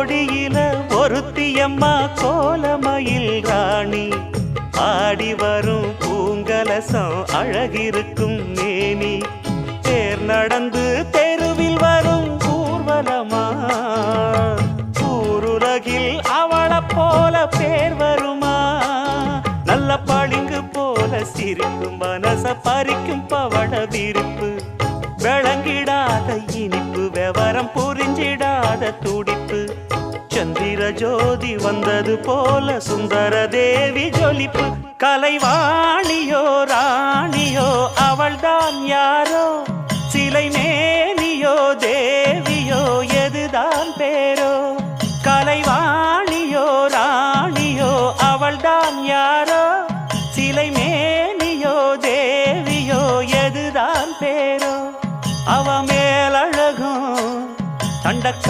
கோடியில ஒருத்தியம்மா கோலமயில் ராணி ஆடி வரும் பூங்கலசம் அழகிருக்கும் மேனி தேர் நடந்து தெருவில் வரும் ஊர்வலமா ஊருலகில் அவளை போல பேர் வருமா நல்ல பளிங்கு போல சிரிக்கும் மனச பறிக்கும் பவள விரிப்பு விளங்கிடாத இனிப்பு விவரம் புரிஞ்சிடாத துடிப்பு சந்திர ஜோதி வந்தது போல சுந்தர தேவி ஜொலிப்பு கலைவாணியோ ராணியோ அவள்தான் யாரோ சிலை மே